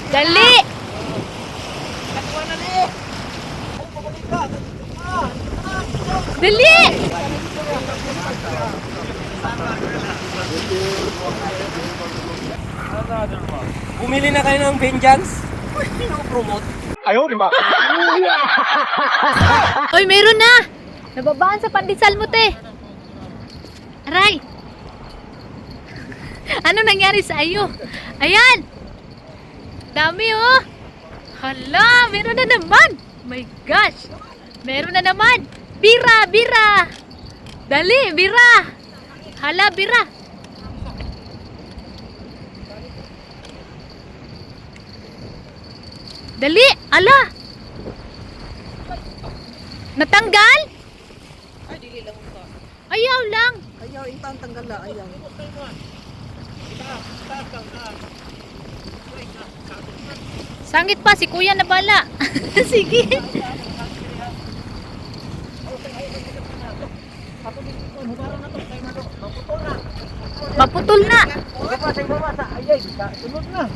Dali! Dali! Bumili na kayo ng vengeance? Promote. Ayaw, di ba? Oy, meron na! Nababaan sa pandesal mo, te. Aray! Ano nangyari sa iyo? Ayan! Dami, oh! Hala, meron na naman! My gosh! Meron na naman! Bira! Bira! Dali, bira! Hala, bira! Dali! Ala! Natanggal? Ay, dili lang ito. Ayaw lang! Ayaw, intang tanggal na. Ayaw. Sangit pa, si kuya na bala. Sige. Maputol na. Ayay, sunod na.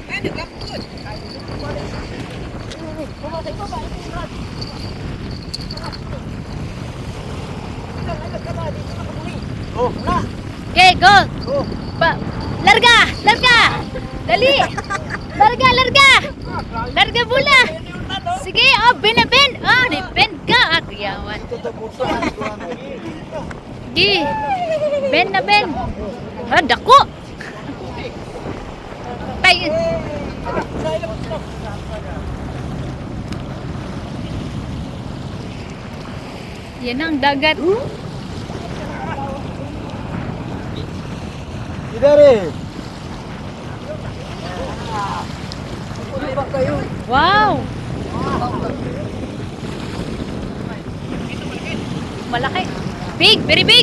Ay, nagkapot. Oh, na. Okay, go. Oh. Larga, larga. Dali. Larga, larga. Larga bola. Sige, oh, ben. Oh, ni ben ka. Akiyawan. Di. Ben na ben. Ah, dako. Tay. Yan ang dagat. Idare. Wow. Malaki. Big, very big.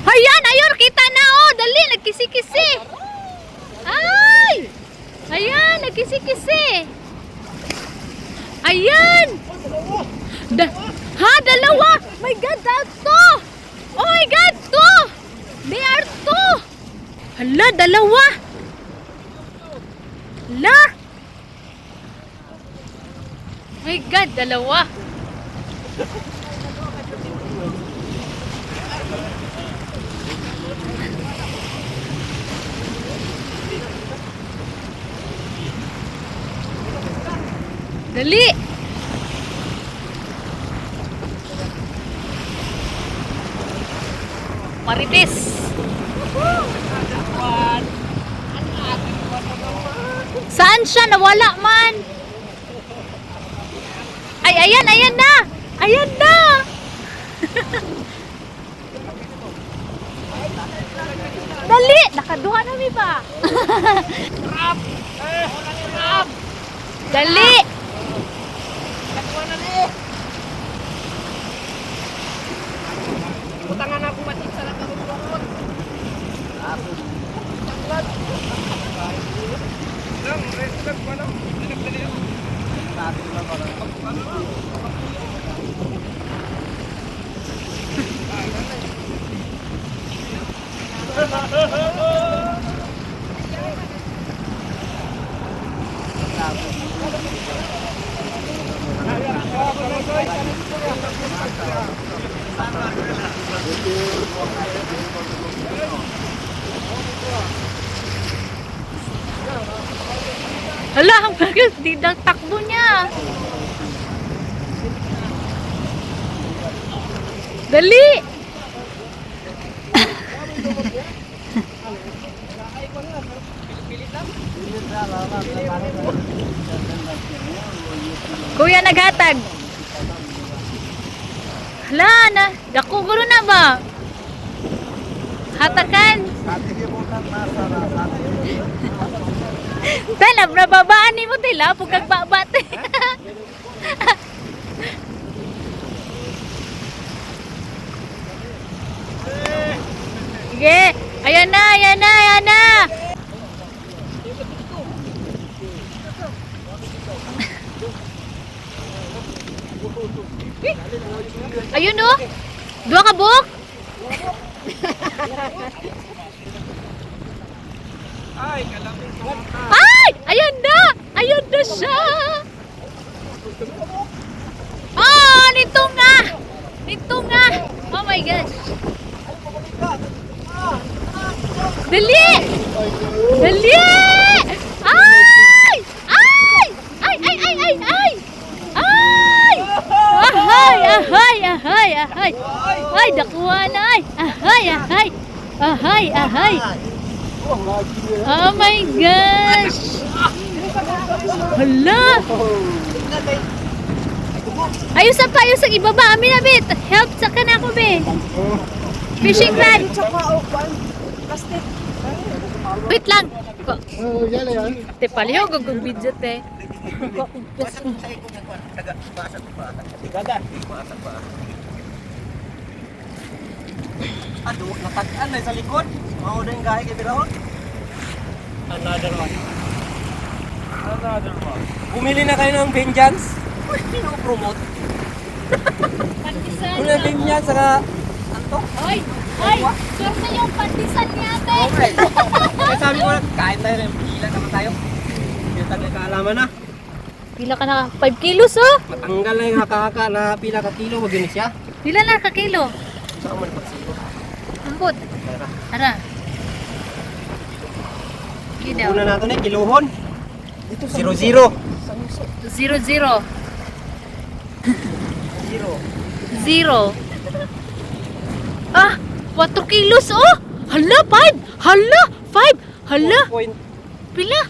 Ayan, ayun, kita na oh. Dali, nagkisi-kisi. Ay! Ayan, nagkisi-kisi. Ayan. Dalawa. My God, that's two. Oh my God, two. They are two. Hala, dalawa. Hala. My God, dalawa. Dali. Marites. Saan siya? Nawala man. Ay, ayan na. Ayan na. Dali. Nakaduha na mi ba? Dali. Utangan ako matik sa lang ako bukod. Hala, ang bagus. Didang takbo niya. Dali. Kuya naghatag. Hala na. Dako guro na ba? Hatakan. Tala, nababaan ni mo tila. Pugkag babat. Sige. Ayan na. Ayun oh. Dua ka buok. Ay! Ayan na! Ayan na siya! Oh! Nito nga! Nito nga! Oh my gosh! Dali! Dali! Ay! Ay! Ay! Ay! Ay! Ay! Ay! Ay! Ahay! Ahay! Ahay! Ahay! Ay! Dakuha na ay! Ahay! Ahay! Ahay! Ahay! Oh my gosh! Hala! Ayusan pa! Ayusan! Ibaba! Amin na, bit! Help! Saka na ako, be! Fishing rod! Wait lang! Oh, yan na yan. Te paliho, gugong video, te. Aduh, natagaan na sa likod. Mao din gahi kay Birahon. Another one. Another one. Bumili na kayo ng Vengeance? Pino-promote. Pantisan Kung na Vengeance, saka... Anto? Ay! Ay! Swerte yung pantisan niya, te! Okay. Kaya sabi ko na, kain tayo rin. Pila naman tayo. Yung tayo kaalaman na. Pila ka na? 5 kilos, oh! Matanggal na yung haka-haka na pila ka kilo. Wag yun siya. Pila na ka kilo? Saan man pagsilo? Ambot. Tara. Tara. Ginaw. Una natin eh, kiluhon. 0-0. 0-0. 0. 0. Ah! 4 kilos, oh! Hala, 5! Hala, 5! Hala! Pila?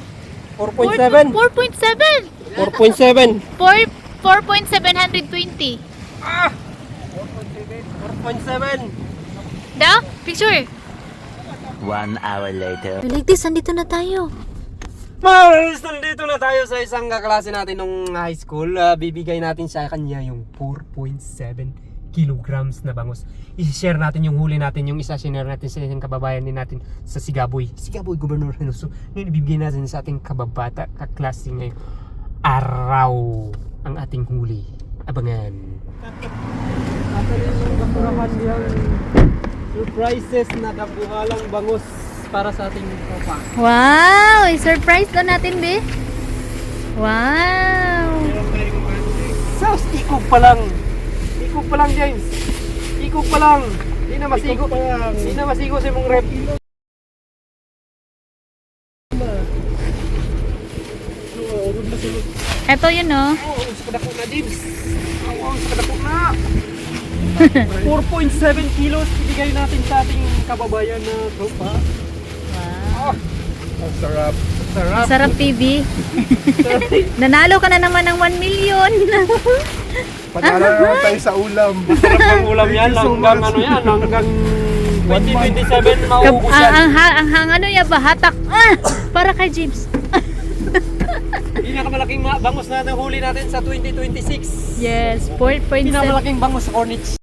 4.7. 4.7. 4.7. 4.720. 4.7. Da? Picture. 1 hour later. Like this, andito na tayo. Maris, nandito na tayo sa isang kaklase natin nung high school. Bibigay natin sa kanya yung 4.7 kilograms na bangus. I-share natin yung huli natin, yung isa share natin sa isang kababayan din natin sa Sigaboy. Sigaboy, Governor Reynoso. Ngayon ibibigay natin sa ating kababata, kaklase ngayong araw ang ating huli. Abangan. Surprises na kabuhalang bangus para sa ating tropa. Wow! I-surprise daw natin, be. Wow! Sos, ikog pa lang. Ikog pa lang, James. Ikog pa lang. Hindi na masigo. Hindi na masigo sa mong rep. Eto yun, oh. Oo, sa kadako na, James. Oo, sa kadako na. 4.7 kilos ibigay natin sa ating kababayan na tropa. Wow. Ang sarap. Sarap. Sarap, TV. Nanalo ka na naman ng 1 million. Panalo naman tayo sa ulam. Sarap ng ulam yan. Hanggang ano yan. Hanggang 2027 mauubos yan. ang ano yan ba? Hatak. Ah! Para kay James. Pinakamalaking bangus na huli natin sa 2026. Yes, 4.7. Pinakamalaking bangus sa Cornich.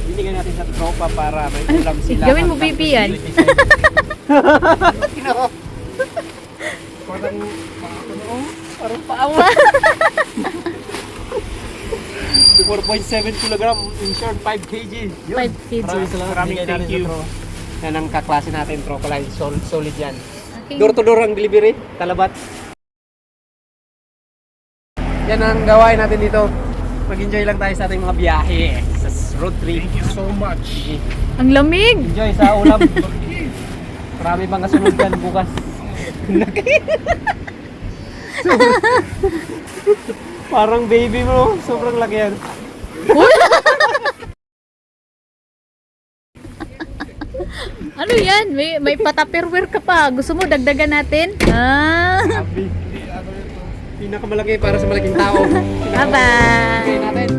Binigyan natin sa tropa para may ulam sila. Gawin mo, baby, yan. Parang paawa. 4.7 kilogram, in short 5 kg. 5 kg. Maraming thank you. Yan ang kaklase natin, tropa line. Solid yan. Okay. Door to door ang delivery, Talabat. Yan ang gawain natin dito. Mag-enjoy lang tayo sa ating mga biyahe sa road trip. Thank you so much. Ang lamig. Enjoy sa ulam. Marami pang kasunod yan bukas. Parang baby mo, sobrang laki yan. Ano yan? May patupperware ka pa. Gusto mo dagdagan natin? Ah. Pinakamalaki para sa malaking tao. Bye-bye. Natin.